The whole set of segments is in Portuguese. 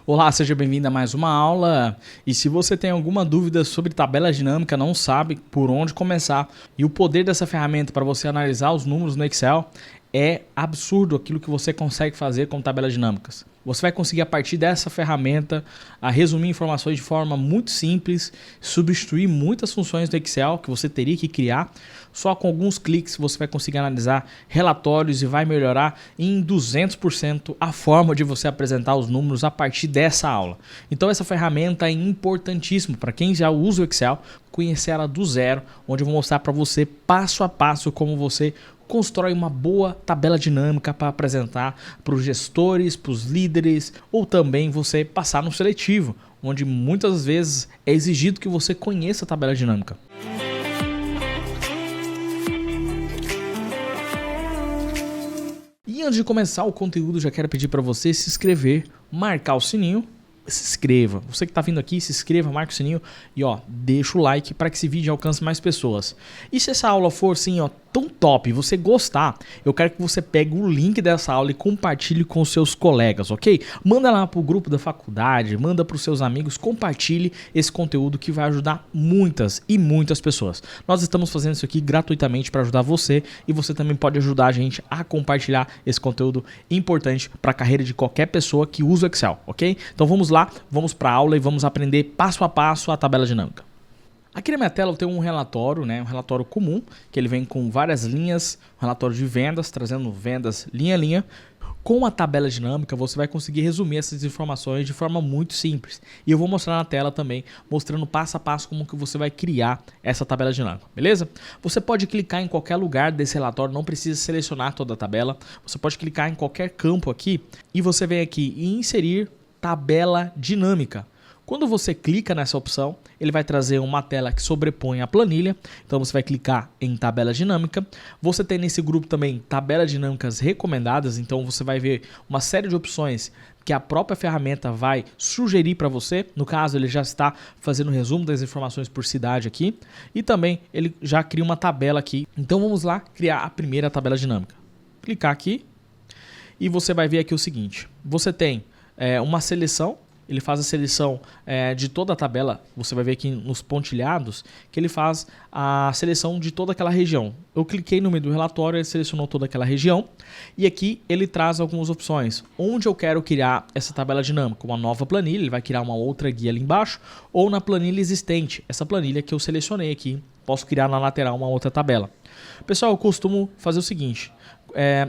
Olá, seja bem-vindo a mais uma aula. E se você tem alguma dúvida sobre tabela dinâmica, não sabe por onde começar, e o poder dessa ferramenta para você analisar os números no Excel, é absurdo aquilo que você consegue fazer com tabelas dinâmicas. Você vai conseguir, a partir dessa ferramenta, resumir informações de forma muito simples, substituir muitas funções do Excel que você teria que criar. Só com alguns cliques você vai conseguir analisar relatórios e vai melhorar em 200% a forma de você apresentar os números a partir dessa aula. Então essa ferramenta é importantíssima para quem já usa o Excel, conhecer ela do zero, onde eu vou mostrar para você passo a passo como você constrói uma boa tabela dinâmica para apresentar para os gestores, para os líderes, ou também você passar no seletivo, onde muitas vezes é exigido que você conheça a tabela dinâmica. E antes de começar o conteúdo, já quero pedir para você se inscrever, marcar o sininho. Se inscreva. Você que está vindo aqui, se inscreva, marca o sininho e deixa o like para que esse vídeo alcance mais pessoas. E se essa aula for assim, tão top, você gostar, eu quero que você pegue o link dessa aula e compartilhe com seus colegas, ok? Manda lá para o grupo da faculdade, manda para os seus amigos, compartilhe esse conteúdo que vai ajudar muitas e muitas pessoas. Nós estamos fazendo isso aqui gratuitamente para ajudar você e você também pode ajudar a gente a compartilhar esse conteúdo importante para a carreira de qualquer pessoa que usa o Excel, ok? Então vamos lá, vamos para a aula e vamos aprender passo a passo a tabela dinâmica. Aqui na minha tela eu tenho um relatório, um relatório comum, que ele vem com várias linhas, um relatório de vendas, trazendo vendas linha a linha. Com a tabela dinâmica você vai conseguir resumir essas informações de forma muito simples. E eu vou mostrar na tela também, mostrando passo a passo como que você vai criar essa tabela dinâmica, beleza? Você pode clicar em qualquer lugar desse relatório, não precisa selecionar toda a tabela. Você pode clicar em qualquer campo aqui e você vem aqui e inserir tabela dinâmica. Quando você clica nessa opção, ele vai trazer uma tela que sobrepõe a planilha. Então você vai clicar em tabela dinâmica. Você tem nesse grupo também tabelas dinâmicas recomendadas. Então você vai ver uma série de opções que a própria ferramenta vai sugerir para você. No caso, ele já está fazendo um resumo das informações por cidade aqui. E também ele já cria uma tabela aqui. Então vamos lá criar a primeira tabela dinâmica. Clicar aqui e você vai ver aqui o seguinte. Você tem uma seleção. Ele faz a seleção de toda a tabela. Você vai ver aqui nos pontilhados que ele faz a seleção de toda aquela região. Eu cliquei no meio do relatório, ele selecionou toda aquela região. E aqui ele traz algumas opções. Onde eu quero criar essa tabela dinâmica? Uma nova planilha, ele vai criar uma outra guia ali embaixo. Ou na planilha existente, essa planilha que eu selecionei aqui. Posso criar na lateral uma outra tabela. Pessoal, eu costumo fazer o seguinte.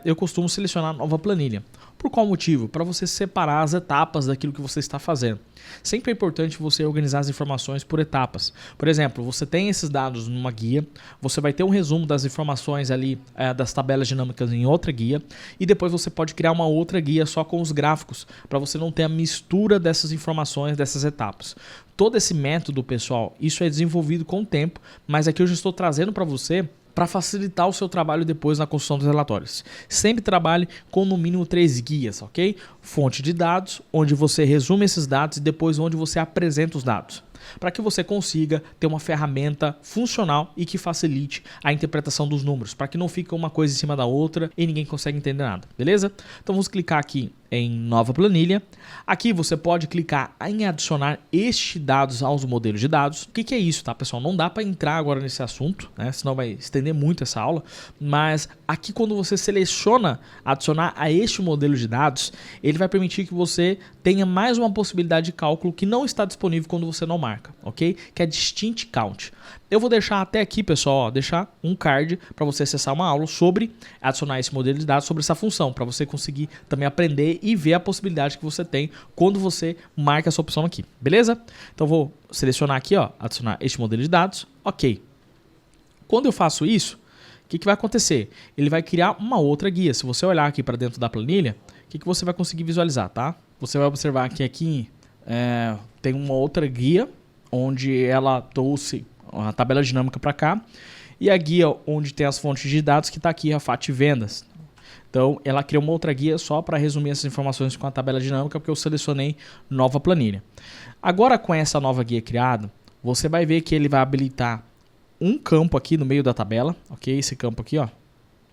Eu costumo selecionar nova planilha. Por qual motivo? Para você separar as etapas daquilo que você está fazendo. Sempre é importante você organizar as informações por etapas. Por exemplo, você tem esses dados numa guia, você vai ter um resumo das informações ali das tabelas dinâmicas em outra guia e depois você pode criar uma outra guia só com os gráficos, para você não ter a mistura dessas informações, dessas etapas. Todo esse método, pessoal, isso é desenvolvido com o tempo, mas aqui eu já estou trazendo para você para facilitar o seu trabalho depois na construção dos relatórios. Sempre trabalhe com no mínimo 3 guias, ok? Fonte de dados, onde você resume esses dados e depois onde você apresenta os dados. Para que você consiga ter uma ferramenta funcional e que facilite a interpretação dos números, para que não fique uma coisa em cima da outra e ninguém consegue entender nada, beleza? Então vamos clicar aqui em nova planilha. Aqui você pode clicar em adicionar estes dados aos modelos de dados. O que é isso, tá, pessoal? Não dá para entrar agora nesse assunto, senão vai estender muito essa aula, mas aqui quando você seleciona adicionar a este modelo de dados, ele vai permitir que você tenha mais uma possibilidade de cálculo que não está disponível quando você não marca, ok? Que é Distinct Count. Eu vou deixar até aqui, pessoal, deixar um card para você acessar uma aula sobre adicionar esse modelo de dados, sobre essa função, para você conseguir também aprender e ver a possibilidade que você tem quando você marca essa opção aqui, beleza? Então vou selecionar aqui, adicionar este modelo de dados, ok. Quando eu faço isso, o que vai acontecer? Ele vai criar uma outra guia. Se você olhar aqui para dentro da planilha, o que você vai conseguir visualizar, tá? Você vai observar que aqui tem uma outra guia, onde ela trouxe a tabela dinâmica para cá, e a guia onde tem as fontes de dados que está aqui, a FAT Vendas. Então ela criou uma outra guia só para resumir essas informações com a tabela dinâmica, porque eu selecionei nova planilha. Agora com essa nova guia criada, você vai ver que ele vai habilitar um campo aqui no meio da tabela, ok? Esse campo aqui,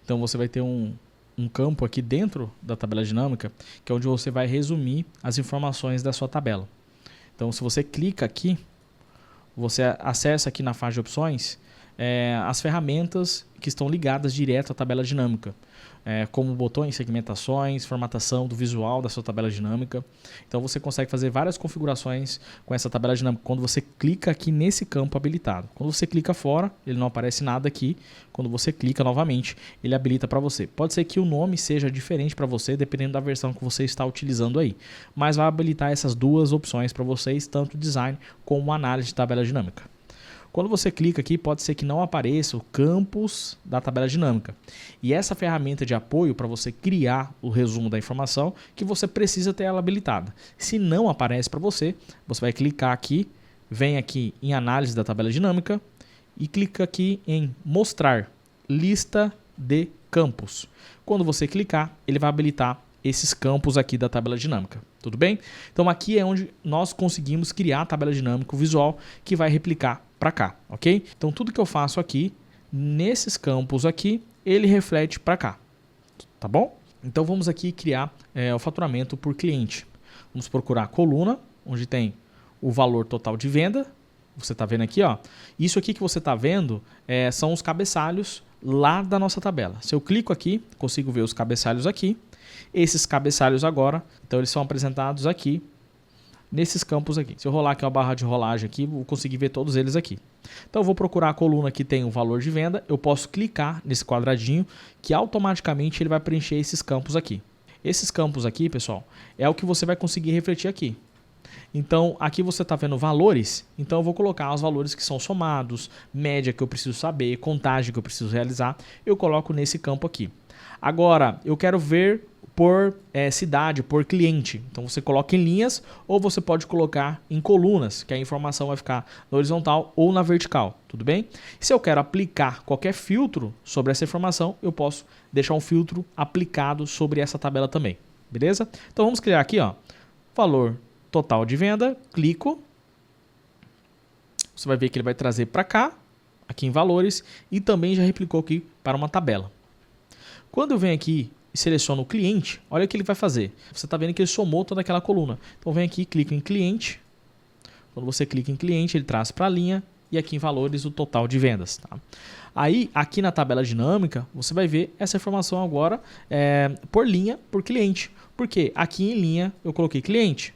Então você vai ter um um campo aqui dentro da tabela dinâmica, que é onde você vai resumir as informações da sua tabela. Então, se você clica aqui, você acessa aqui na faixa de opções as ferramentas que estão ligadas direto à tabela dinâmica, como botões, segmentações, formatação do visual da sua tabela dinâmica. Então você consegue fazer várias configurações com essa tabela dinâmica quando você clica aqui nesse campo habilitado. Quando você clica fora, ele não aparece nada aqui. Quando você clica novamente, ele habilita para você. Pode ser que o nome seja diferente para você, dependendo da versão que você está utilizando aí. Mas vai habilitar essas duas opções para vocês, tanto design como análise de tabela dinâmica. Quando você clica aqui, pode ser que não apareça o campus da tabela dinâmica. E essa ferramenta de apoio para você criar o resumo da informação, que você precisa ter ela habilitada. Se não aparece para você, você vai clicar aqui, vem aqui em análise da tabela dinâmica e clica aqui em mostrar lista de campos. Quando você clicar, ele vai habilitar esses campos aqui da tabela dinâmica. Tudo bem? Então aqui é onde nós conseguimos criar a tabela dinâmica visual que vai replicar para cá, ok? Então tudo que eu faço aqui, nesses campos aqui, ele reflete para cá, tá bom? Então vamos aqui criar o faturamento por cliente. Vamos procurar a coluna, onde tem o valor total de venda. Você está vendo aqui, ó. Isso aqui que você está vendo são os cabeçalhos lá da nossa tabela. Se eu clico aqui, consigo ver os cabeçalhos aqui. Esses cabeçalhos agora, então eles são apresentados aqui, nesses campos aqui. Se eu rolar aqui a barra de rolagem aqui, vou conseguir ver todos eles aqui. Então eu vou procurar a coluna que tem o valor de venda, eu posso clicar nesse quadradinho que automaticamente ele vai preencher esses campos aqui. Esses campos aqui, pessoal, é o que você vai conseguir refletir aqui. Então aqui você está vendo valores, então eu vou colocar os valores que são somados, média que eu preciso saber, contagem que eu preciso realizar, eu coloco nesse campo aqui. Agora, eu quero ver por cidade, por cliente. Então você coloca em linhas ou você pode colocar em colunas, que a informação vai ficar na horizontal ou na vertical, tudo bem? E se eu quero aplicar qualquer filtro sobre essa informação, eu posso deixar um filtro aplicado sobre essa tabela também, beleza? Então vamos criar aqui, ó, valor total de venda, clico, você vai ver que ele vai trazer para cá, aqui em valores, e também já replicou aqui para uma tabela. Quando eu venho aqui e seleciono o cliente, olha o que ele vai fazer. Você está vendo que ele somou toda aquela coluna. Então vem aqui, clica em cliente. Quando você clica em cliente, ele traz para a linha e aqui em valores o total de vendas. Tá? Aí, aqui na tabela dinâmica, você vai ver essa informação agora por linha, por cliente. Porque aqui em linha eu coloquei cliente.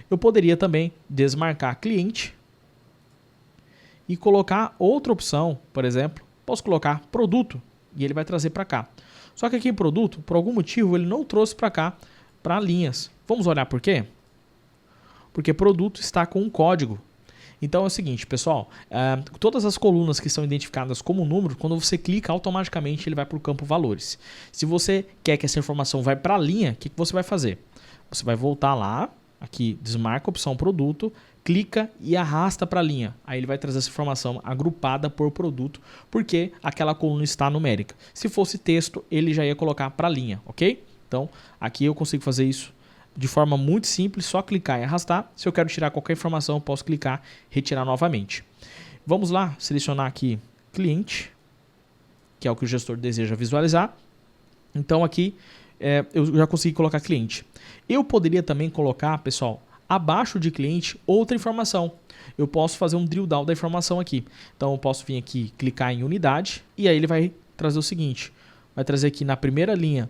Eu poderia também desmarcar cliente e colocar outra opção, por exemplo, posso colocar produto e ele vai trazer para cá. Só que aqui em produto, por algum motivo, ele não trouxe para cá, para linhas. Vamos olhar por quê? Porque produto está com um código. Então é o seguinte, pessoal, todas as colunas que são identificadas como número, quando você clica, automaticamente ele vai para o campo valores. Se você quer que essa informação vá para a linha, o que você vai fazer? Você vai voltar lá, aqui desmarca a opção produto, clica e arrasta para a linha. Aí ele vai trazer essa informação agrupada por produto, porque aquela coluna está numérica. Se fosse texto, ele já ia colocar para a linha, ok? Então, aqui eu consigo fazer isso de forma muito simples, só clicar e arrastar. Se eu quero tirar qualquer informação, eu posso clicar e retirar novamente. Vamos lá, selecionar aqui cliente, que é o que o gestor deseja visualizar. Então aqui eu já consegui colocar cliente. Eu poderia também colocar, pessoal, abaixo de cliente, outra informação. Eu posso fazer um drill down da informação aqui. Então eu posso vir aqui, clicar em unidade, e aí ele vai trazer o seguinte. Vai trazer aqui na primeira linha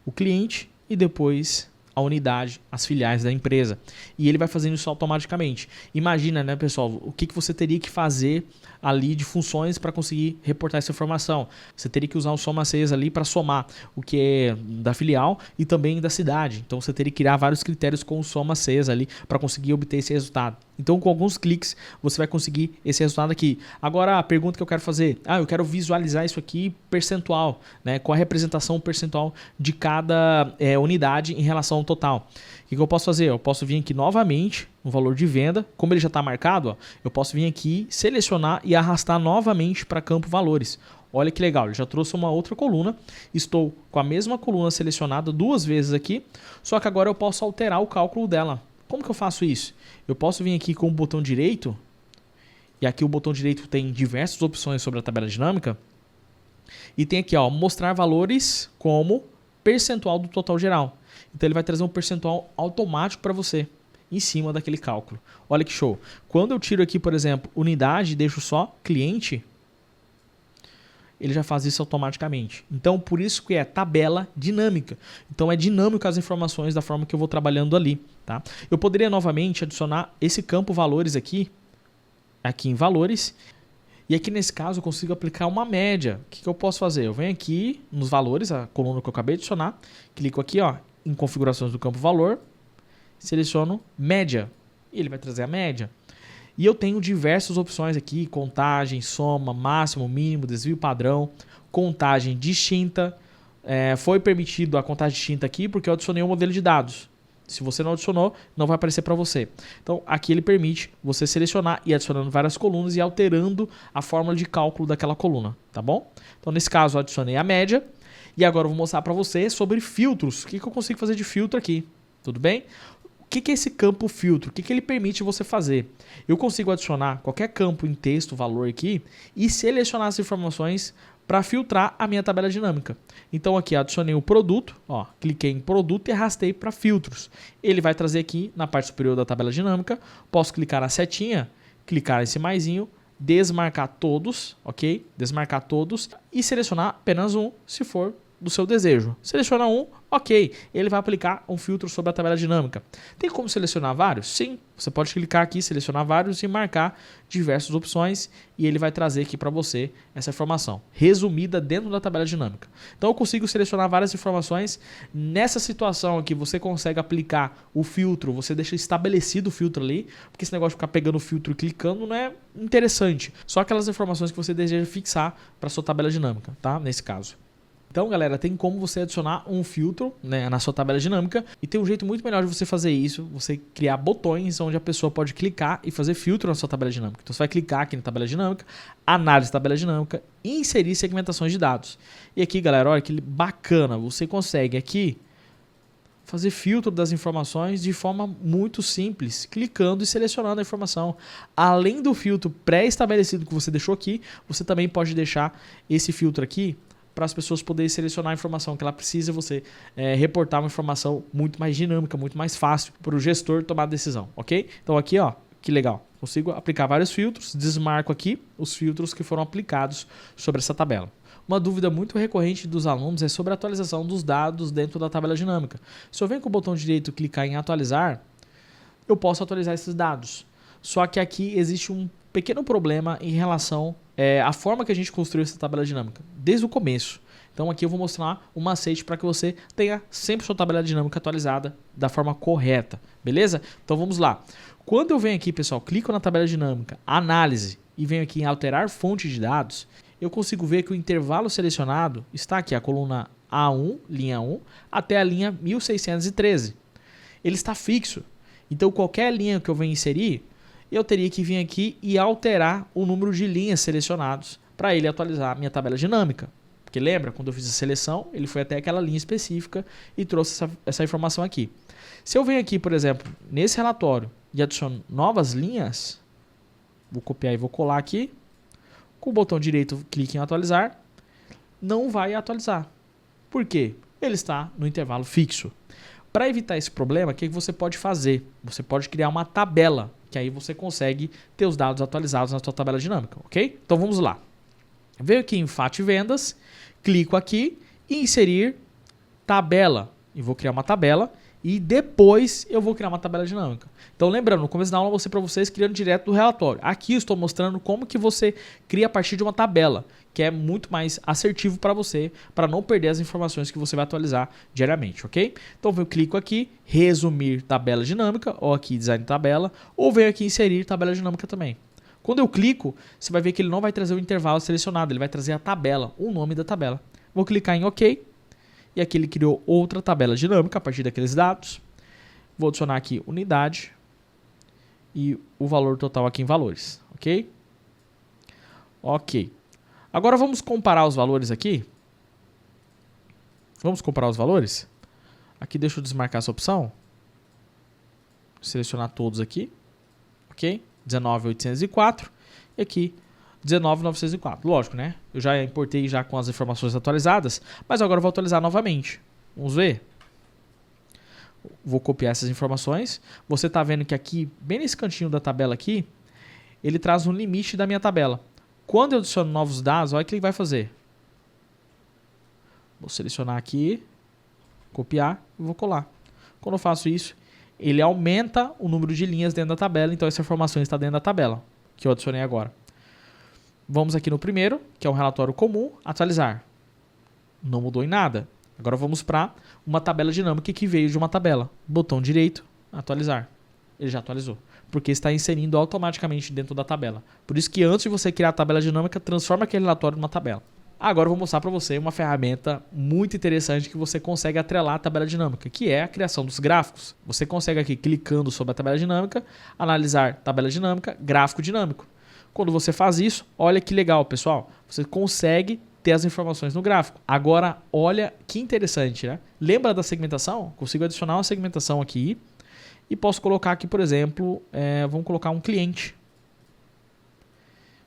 o cliente e depois a unidade, as filiais da empresa. E ele vai fazendo isso automaticamente. Imagina, né, pessoal, o que você teria que fazer ali de funções para conseguir reportar essa informação. Você teria que usar o soma CES ali para somar o que é da filial e também da cidade. Então você teria que criar vários critérios com o soma CES ali para conseguir obter esse resultado. Então com alguns cliques você vai conseguir esse resultado aqui. Agora a pergunta que eu quero fazer, eu quero visualizar isso aqui percentual, né? Qual a representação percentual de cada unidade em relação ao total. O que eu posso fazer? Eu posso vir aqui novamente no valor de venda, como ele já está marcado, eu posso vir aqui, selecionar e arrastar novamente para campo valores. Olha que legal, ele já trouxe uma outra coluna, estou com a mesma coluna selecionada duas vezes aqui, só que agora eu posso alterar o cálculo dela. Como que eu faço isso? Eu posso vir aqui com o botão direito, e aqui o botão direito tem diversas opções sobre a tabela dinâmica, e tem aqui, ó, mostrar valores como percentual do total geral. Então ele vai trazer um percentual automático para você em cima daquele cálculo. Olha que show. Quando eu tiro aqui, por exemplo, unidade e deixo só cliente, ele já faz isso automaticamente. Então, por isso que é tabela dinâmica. Então, é dinâmico as informações da forma que eu vou trabalhando ali. Tá? Eu poderia novamente adicionar esse campo valores aqui em valores. E aqui nesse caso eu consigo aplicar uma média. O que eu posso fazer? Eu venho aqui nos valores, a coluna que eu acabei de adicionar, clico aqui ó, em configurações do campo valor, seleciono média e ele vai trazer a média. E eu tenho diversas opções aqui, contagem, soma, máximo, mínimo, desvio padrão, contagem distinta. Foi permitido a contagem distinta aqui porque eu adicionei um modelo de dados. Se você não adicionou, não vai aparecer para você. Então, aqui ele permite você selecionar e adicionando várias colunas e alterando a fórmula de cálculo daquela coluna, tá bom? Então, nesse caso, eu adicionei a média. E agora eu vou mostrar para você sobre filtros. O que eu consigo fazer de filtro aqui? Tudo bem? O que é esse campo filtro? O que ele permite você fazer? Eu consigo adicionar qualquer campo em texto, valor aqui, e selecionar as informações para filtrar a minha tabela dinâmica. Então aqui adicionei o produto, ó, cliquei em produto e arrastei para filtros. Ele vai trazer aqui na parte superior da tabela dinâmica, posso clicar na setinha, clicar nesse maisinho, desmarcar todos, ok? Desmarcar todos e selecionar apenas um, se for do seu desejo. Seleciona um, ok, ele vai aplicar um filtro sobre a tabela dinâmica. Tem como selecionar vários? Sim, você pode clicar aqui, selecionar vários e marcar diversas opções e ele vai trazer aqui para você essa informação resumida dentro da tabela dinâmica. Então eu consigo selecionar várias informações. Nessa situação aqui você consegue aplicar o filtro, você deixa estabelecido o filtro ali, porque esse negócio de ficar pegando o filtro e clicando não é interessante. Só aquelas informações que você deseja fixar para sua tabela dinâmica, tá? Nesse caso. Então, galera, tem como você adicionar um filtro, né, na sua tabela dinâmica e tem um jeito muito melhor de você fazer isso, você criar botões onde a pessoa pode clicar e fazer filtro na sua tabela dinâmica. Então, você vai clicar aqui na tabela dinâmica, análise tabela dinâmica e inserir segmentações de dados. E aqui, galera, olha que bacana, você consegue aqui fazer filtro das informações de forma muito simples, clicando e selecionando a informação. Além do filtro pré-estabelecido que você deixou aqui, você também pode deixar esse filtro aqui para as pessoas poderem selecionar a informação que ela precisa, você reportar uma informação muito mais dinâmica, muito mais fácil para o gestor tomar a decisão, ok? Então aqui, ó, que legal, consigo aplicar vários filtros, desmarco aqui os filtros que foram aplicados sobre essa tabela. Uma dúvida muito recorrente dos alunos é sobre a atualização dos dados dentro da tabela dinâmica. Se eu venho com o botão direito clicar em atualizar, eu posso atualizar esses dados. Só que aqui existe um pequeno problema em relação à forma que a gente construiu essa tabela dinâmica, desde o começo. Então aqui eu vou mostrar um macete para que você tenha sempre sua tabela dinâmica atualizada da forma correta, beleza? Então vamos lá. Quando eu venho aqui, pessoal, clico na tabela dinâmica, análise, e venho aqui em alterar fonte de dados, eu consigo ver que o intervalo selecionado está aqui, a coluna A1, linha 1, até a linha 1613. Ele está fixo. Então qualquer linha que eu venha inserir, eu teria que vir aqui e alterar o número de linhas selecionados para ele atualizar a minha tabela dinâmica. Porque lembra, quando eu fiz a seleção, ele foi até aquela linha específica e trouxe essa informação aqui. Se eu venho aqui, por exemplo, nesse relatório e adiciono novas linhas, vou copiar e vou colar aqui, com o botão direito clique em atualizar, não vai atualizar. Por quê? Ele está no intervalo fixo. Para evitar esse problema, o que você pode fazer? Você pode criar uma tabela, que aí você consegue ter os dados atualizados na sua tabela dinâmica, ok? Então vamos lá. Venho aqui em FAT Vendas, clico aqui e inserir tabela. E vou criar uma tabela e depois eu vou criar uma tabela dinâmica. Então lembrando, no começo da aula eu mostrei para vocês criando direto do relatório. Aqui eu estou mostrando como que você cria a partir de uma tabela, que é muito mais assertivo para você, para não perder as informações que você vai atualizar diariamente, ok? Então eu clico aqui, resumir tabela dinâmica, ou aqui design tabela, ou venho aqui inserir tabela dinâmica também. Quando eu clico, você vai ver que ele não vai trazer o intervalo selecionado, ele vai trazer a tabela, o nome da tabela. Vou clicar em OK, e aqui ele criou outra tabela dinâmica a partir daqueles dados. Vou adicionar aqui unidade e o valor total aqui em valores, ok? Ok. Agora vamos comparar os valores aqui. Vamos comparar os valores? Aqui deixa eu desmarcar essa opção. Selecionar todos aqui, ok? 19.804 e aqui 19.904. Lógico, né? Eu já importei já com as informações atualizadas, mas agora eu vou atualizar novamente. Vamos ver. Vou copiar essas informações. Você está vendo que aqui, bem nesse cantinho da tabela aqui, ele traz um limite da minha tabela. Quando eu adiciono novos dados, olha o que ele vai fazer. Vou selecionar aqui, copiar e vou colar. Quando eu faço isso, ele aumenta o número de linhas dentro da tabela, então essa informação está dentro da tabela, que eu adicionei agora. Vamos aqui no primeiro, que é um relatório comum, atualizar. Não mudou em nada. Agora vamos para uma tabela dinâmica que veio de uma tabela. Botão direito, atualizar. Ele já atualizou, porque está inserindo automaticamente dentro da tabela. Por isso que antes de você criar a tabela dinâmica, transforma aquele relatório numa tabela. Agora eu vou mostrar para você uma ferramenta muito interessante que você consegue atrelar a tabela dinâmica, que é a criação dos gráficos. Você consegue aqui, clicando sobre a tabela dinâmica, analisar tabela dinâmica, gráfico dinâmico. Quando você faz isso, olha que legal, pessoal. Você consegue ter as informações no gráfico. Agora, olha que interessante, né? Lembra da segmentação? Consigo adicionar uma segmentação aqui e posso colocar aqui, por exemplo, vamos colocar um cliente.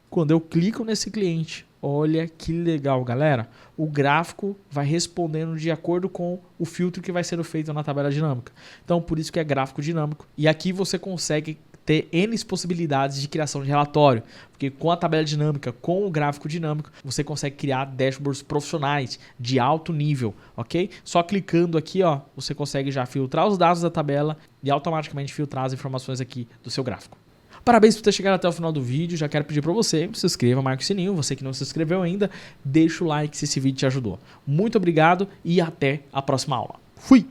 Quando eu clico nesse cliente, olha que legal, galera. O gráfico vai respondendo de acordo com o filtro que vai ser feito na tabela dinâmica. Então, por isso que é gráfico dinâmico. E aqui você consegue ter N possibilidades de criação de relatório, porque com a tabela dinâmica, com o gráfico dinâmico, você consegue criar dashboards profissionais de alto nível, ok? Só clicando aqui, ó, você consegue já filtrar os dados da tabela e automaticamente filtrar as informações aqui do seu gráfico. Parabéns por ter chegado até o final do vídeo. Já quero pedir para você, se inscreva, marque o sininho. Você que não se inscreveu ainda, deixa o like se esse vídeo te ajudou. Muito obrigado e até a próxima aula. Fui!